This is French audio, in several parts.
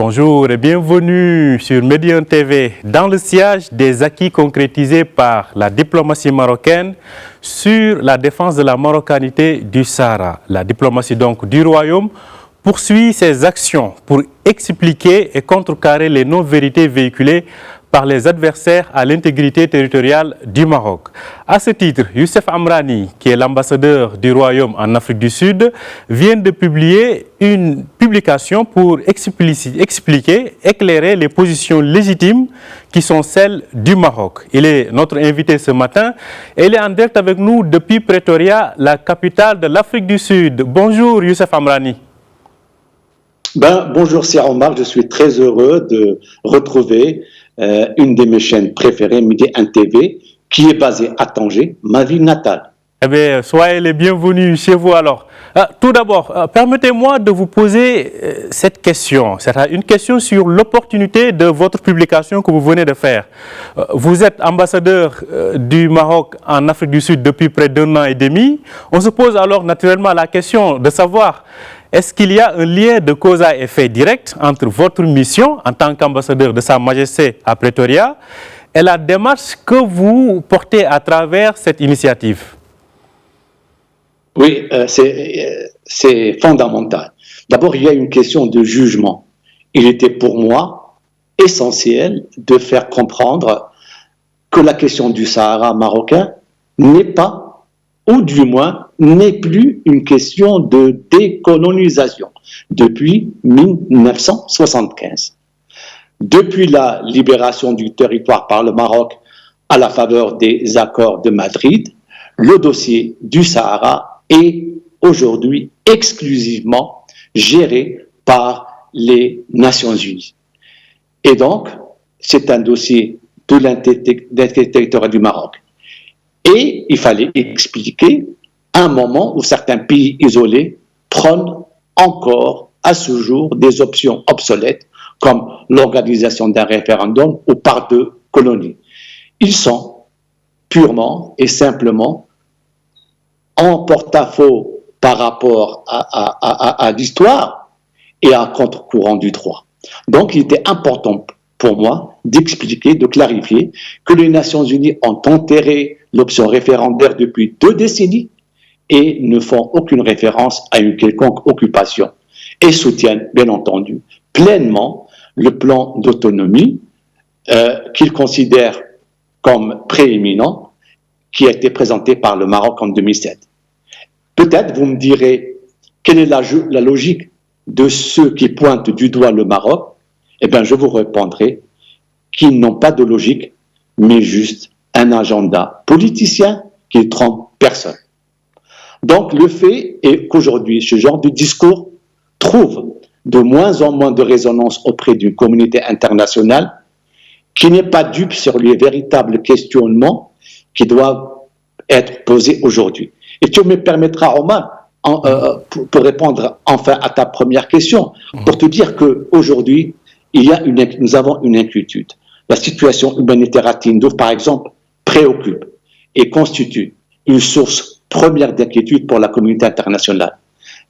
Bonjour et bienvenue sur Médian TV dans le sillage des acquis concrétisés par la diplomatie marocaine sur la défense de la marocanité du Sahara. La diplomatie donc du Royaume poursuit ses actions pour expliquer et contrecarrer les non-vérités véhiculées par les adversaires à l'intégrité territoriale du Maroc. À ce titre, Youssef Amrani, qui est l'ambassadeur du Royaume en Afrique du Sud, vient de publier une publication pour expliquer, éclairer les positions légitimes qui sont celles du Maroc. Il est notre invité ce matin et il est en direct avec nous depuis Pretoria, la capitale de l'Afrique du Sud. Bonjour Youssef Amrani. Bonjour Sir Omar, je suis très heureux de retrouver une de mes chaînes préférées, Médian TV, qui est basée à Tanger, ma ville natale. Eh bien, soyez les bienvenus chez vous alors. Tout d'abord, permettez-moi de vous poser cette question. C'est une question sur l'opportunité de votre publication que vous venez de faire. Vous êtes ambassadeur du Maroc en Afrique du Sud depuis près d'1 an et demi. On se pose alors naturellement la question de savoir est-ce qu'il y a un lien de cause à effet direct entre votre mission en tant qu'ambassadeur de Sa Majesté à Pretoria et la démarche que vous portez à travers cette initiative? Oui, c'est fondamental. D'abord, il y a une question de jugement. Il était pour moi essentiel de faire comprendre que la question du Sahara marocain n'est pas, ou du moins n'est plus une question de décolonisation depuis 1975. Depuis la libération du territoire par le Maroc à la faveur des accords de Madrid, le dossier du Sahara est aujourd'hui exclusivement géré par les Nations Unies. Et donc, c'est un dossier de l'intégrité territoriale du Maroc. Et il fallait expliquer un moment où certains pays isolés prônent encore à ce jour des options obsolètes comme l'organisation d'un référendum ou par 2 colonies. Ils sont purement et simplement en porte-à-faux par rapport à l'histoire et à contre-courant du droit. Donc il était important pour moi d'expliquer, de clarifier que les Nations Unies ont enterré l'option référendaire depuis 2 décennies et ne font aucune référence à une quelconque occupation et soutiennent, bien entendu, pleinement le plan d'autonomie qu'ils considèrent comme prééminent qui a été présenté par le Maroc en 2007. Peut-être vous me direz quelle est la logique de ceux qui pointent du doigt le Maroc. Eh bien, je vous répondrai qu'ils n'ont pas de logique, mais juste un agenda politicien qui ne trompe personne. Donc, le fait est qu'aujourd'hui, ce genre de discours trouve de moins en moins de résonance auprès d'une communauté internationale qui n'est pas dupe sur les véritables questionnements qui doivent être posés aujourd'hui. Et tu me permettras, Omar, pour répondre enfin à ta première question, pour te dire qu'aujourd'hui, nous avons une inquiétude. La situation humanitaire à Tindouf, par exemple, préoccupe et constitue une source première d'inquiétude pour la communauté internationale.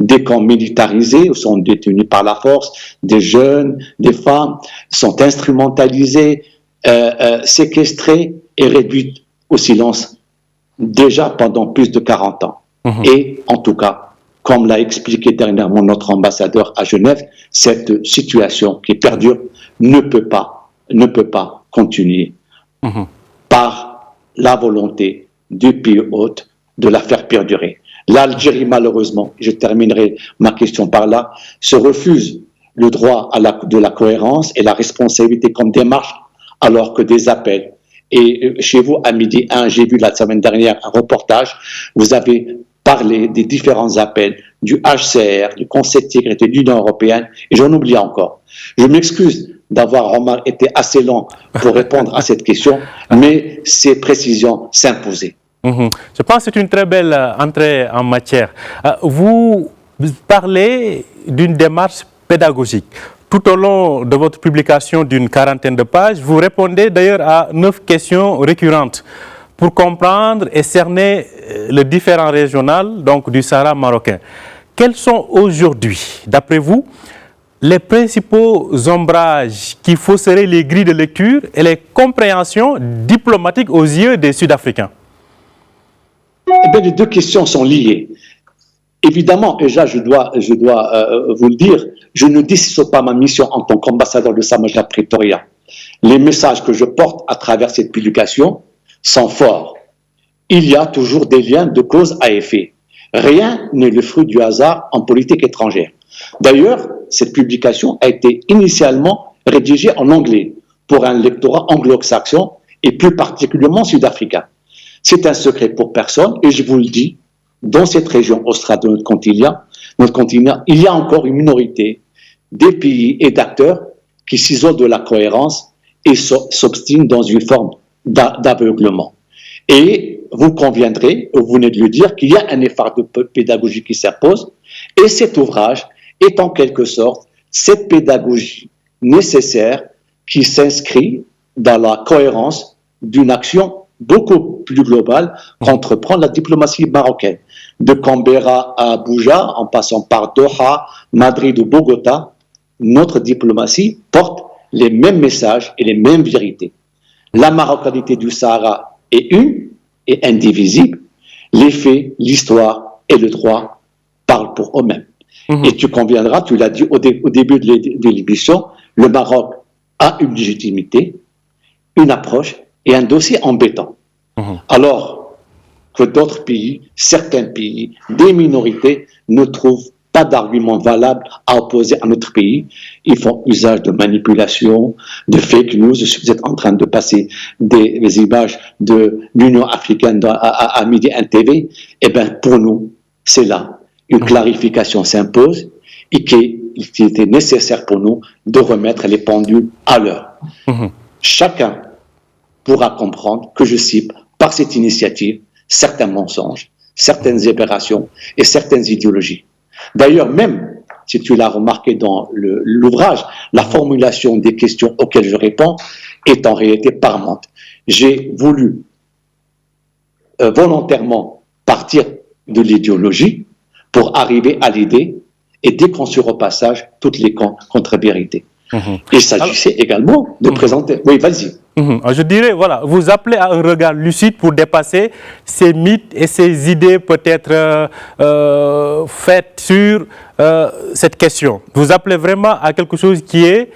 Des camps militarisés sont détenus par la force, des jeunes, des femmes sont instrumentalisés, séquestrés et réduits au silence déjà pendant plus de 40 ans. Et en tout cas, comme l'a expliqué dernièrement notre ambassadeur à Genève, cette situation qui perdure ne peut pas continuer par la volonté du pays hôte de la faire perdurer. L'Algérie, malheureusement, je terminerai ma question par là, se refuse le droit de la cohérence et la responsabilité comme démarche, alors que des appels. Et chez vous, à midi 1, j'ai vu la semaine dernière un reportage, vous avez parlé des différents appels du HCR, du Conseil de sécurité de l'Union européenne, et j'en oublie encore. Je m'excuse d'avoir été assez long pour répondre à cette question, mais ces précisions s'imposaient. Je pense que c'est une très belle entrée en matière. Vous parlez d'une démarche pédagogique. Tout au long de votre publication d'une 40aine de pages, vous répondez d'ailleurs à 9 questions récurrentes pour comprendre et cerner le différent régional donc, du Sahara marocain. Quelles sont aujourd'hui, d'après vous, les principaux ombrages qui fausseraient les grilles de lecture et les compréhensions diplomatiques aux yeux des Sud-Africains? Eh bien, les deux questions sont liées. Évidemment, et là, je dois vous le dire, je ne dissocie pas ma mission en tant qu'ambassadeur de Sa-Majesté à Pretoria. Les messages que je porte à travers cette publication sont forts. Il y a toujours des liens de cause à effet. Rien n'est le fruit du hasard en politique étrangère. D'ailleurs, cette publication a été initialement rédigée en anglais pour un lectorat anglo-saxon et plus particulièrement sud-africain. C'est un secret pour personne et je vous le dis, dans cette région australe de notre continent, il y a encore une minorité des pays et d'acteurs qui s'isolent de la cohérence et s'obstinent dans une forme d'aveuglement. Et vous conviendrez, vous venez de le dire, qu'il y a un effort de pédagogie qui s'impose et cet ouvrage est en quelque sorte cette pédagogie nécessaire qui s'inscrit dans la cohérence d'une action beaucoup plus globale qu'entreprend la diplomatie marocaine. De Canberra à Abuja, en passant par Doha, Madrid ou Bogota, notre diplomatie porte les mêmes messages et les mêmes vérités. La marocanité du Sahara est une et indivisible. Les faits, l'histoire et le droit parlent pour eux-mêmes. Et tu conviendras, tu l'as dit au début de l'émission, le Maroc a une légitimité, une approche et un dossier embêtant. Alors que d'autres pays, certains pays, des minorités ne trouvent pas d'arguments valables à opposer à notre pays. Ils font usage de manipulation, de fake news. Vous êtes en train de passer des images de l'Union africaine à Midi 1 TV. Eh bien, pour nous, c'est là. Une clarification s'impose et qu'il était nécessaire pour nous de remettre les pendules à l'heure. Chacun pourra comprendre que je cible par cette initiative certains mensonges, certaines aberrations et certaines idéologies. D'ailleurs, même si tu l'as remarqué dans l'ouvrage, la formulation des questions auxquelles je réponds est en réalité parlante. J'ai voulu volontairement partir de l'idéologie pour arriver à l'idée et déconstruire au passage toutes les contre-vérités. Il s'agissait également de présenter... Oui, vas-y. Je dirais, voilà, vous appelez à un regard lucide pour dépasser ces mythes et ces idées peut-être faites sur cette question. Vous appelez vraiment à quelque chose qui est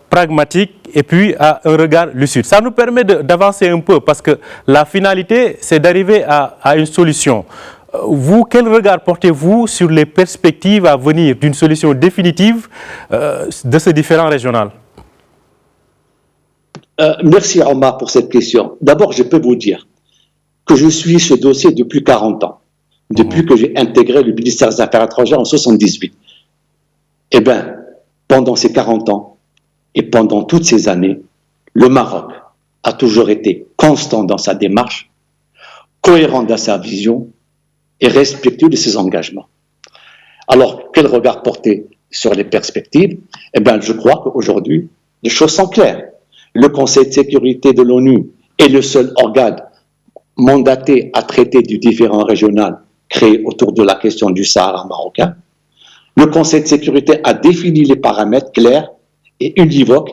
pragmatique et puis à un regard lucide. Ça nous permet d'avancer un peu parce que la finalité, c'est d'arriver à une solution. Vous, quel regard portez-vous sur les perspectives à venir d'une solution définitive de ce différend régional? Merci Omar pour cette question. D'abord, je peux vous dire que je suis ce dossier depuis 40 ans, depuis que j'ai intégré le ministère des Affaires étrangères en 78. Eh bien, pendant ces 40 ans et pendant toutes ces années, le Maroc a toujours été constant dans sa démarche, cohérent dans sa vision et respectueux de ses engagements. Alors, quel regard porter sur les perspectives? Eh bien, je crois qu'aujourd'hui, les choses sont claires. Le Conseil de sécurité de l'ONU est le seul organe mandaté à traiter du différend régional créé autour de la question du Sahara marocain. Le Conseil de sécurité a défini les paramètres clairs et univoques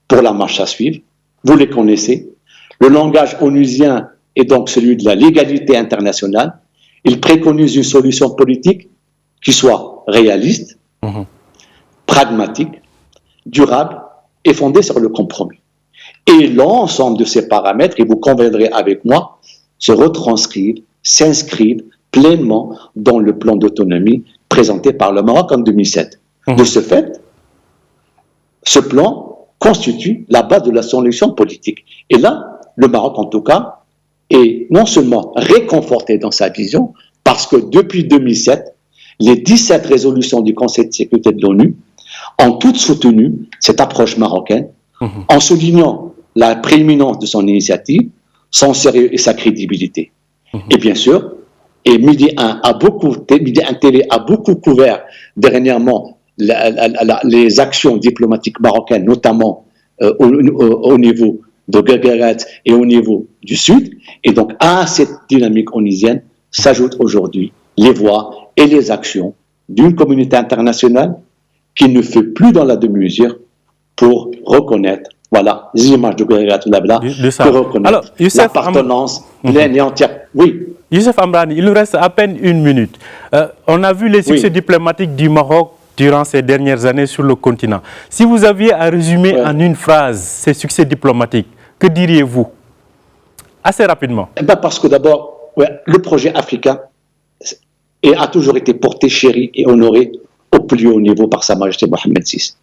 pour la marche à suivre. Vous les connaissez. Le langage onusien est donc celui de la légalité internationale. Il préconise une solution politique qui soit réaliste, pragmatique, durable et fondée sur le compromis. Et l'ensemble de ces paramètres, et vous conviendrez avec moi, se retranscrivent, s'inscrivent pleinement dans le plan d'autonomie présenté par le Maroc en 2007. De ce fait, ce plan constitue la base de la solution politique. Et là, le Maroc, en tout cas, est non seulement réconforté dans sa vision, parce que depuis 2007, les 17 résolutions du Conseil de sécurité de l'ONU ont toutes soutenu cette approche marocaine, en soulignant la prééminence de son initiative, son sérieux et sa crédibilité. Et bien sûr, et Midi 1 TV a beaucoup couvert dernièrement les actions diplomatiques marocaines, notamment au niveau de Guéguéret et au niveau du Sud. Et donc, à cette dynamique onusienne s'ajoutent aujourd'hui les voix et les actions d'une communauté internationale qui ne fait plus dans la demi-mesure pour reconnaître, voilà, les images de Gouvernement pour reconnaître l'appartenance pleine et entière. Oui. Youssef Amrani, il nous reste à peine une minute. On a vu les succès diplomatiques du Maroc durant ces dernières années sur le continent. Si vous aviez à résumer en une phrase ces succès diplomatiques, que diriez-vous? Assez rapidement. Parce que d'abord, le projet africain a toujours été porté, chéri et honoré au plus haut niveau par Sa Majesté Mohamed VI.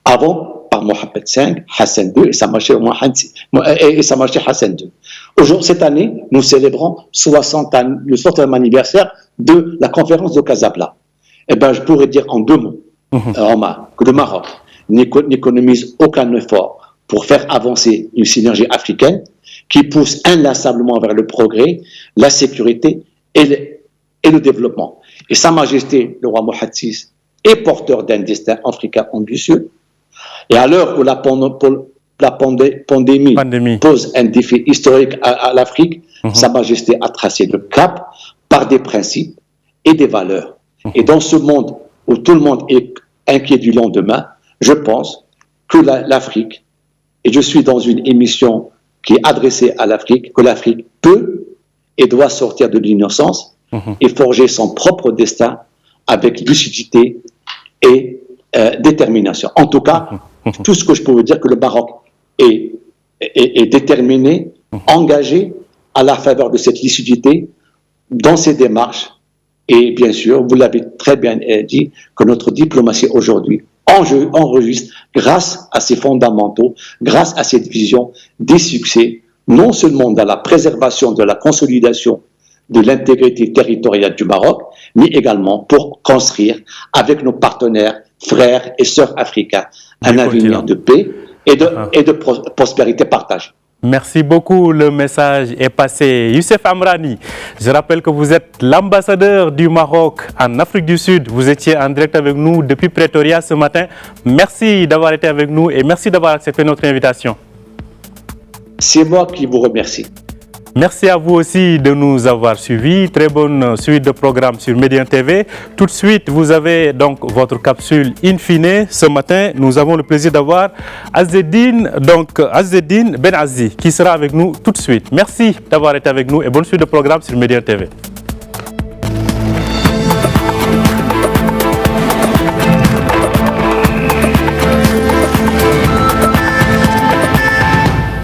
Avant, par Mohamed V, Hassan II et Sa Majesté Hassan II. Aujourd'hui, cette année, nous célébrons le 60e anniversaire de la conférence de Casablanca. Je pourrais dire en 2 mots que le Maroc n'économise aucun effort pour faire avancer une synergie africaine qui pousse inlassablement vers le progrès, la sécurité et le développement. Et Sa Majesté, le roi Mohamed VI, est porteur d'un destin africain ambitieux. Et à l'heure où la pandémie pose un défi historique à l'Afrique, Sa Majesté a tracé le cap par des principes et des valeurs. Et dans ce monde où tout le monde est inquiet du lendemain, je pense que l'Afrique, et je suis dans une émission qui est adressée à l'Afrique, que l'Afrique peut et doit sortir de l'innocence et forger son propre destin avec lucidité et détermination. En tout cas, tout ce que je peux vous dire, que le Maroc est déterminé, engagé à la faveur de cette lucidité dans ses démarches. Et bien sûr, vous l'avez très bien dit, que notre diplomatie aujourd'hui enregistre, grâce à ces fondamentaux, grâce à cette vision, des succès, non seulement dans la préservation de la consolidation de l'intégrité territoriale du Maroc, mais également pour construire avec nos partenaires, frères et sœurs africains, un avenir de paix et de prospérité partagée. Merci beaucoup, le message est passé. Youssef Amrani, je rappelle que vous êtes l'ambassadeur du Maroc en Afrique du Sud. Vous étiez en direct avec nous depuis Pretoria ce matin. Merci d'avoir été avec nous et merci d'avoir accepté notre invitation. C'est moi qui vous remercie. Merci à vous aussi de nous avoir suivis. Très bonne suite de programmes sur Médien TV. Tout de suite, vous avez donc votre capsule In Fine. Ce matin, nous avons le plaisir d'avoir Azzeddine Benazzi qui sera avec nous tout de suite. Merci d'avoir été avec nous et bonne suite de programmes sur Médien TV.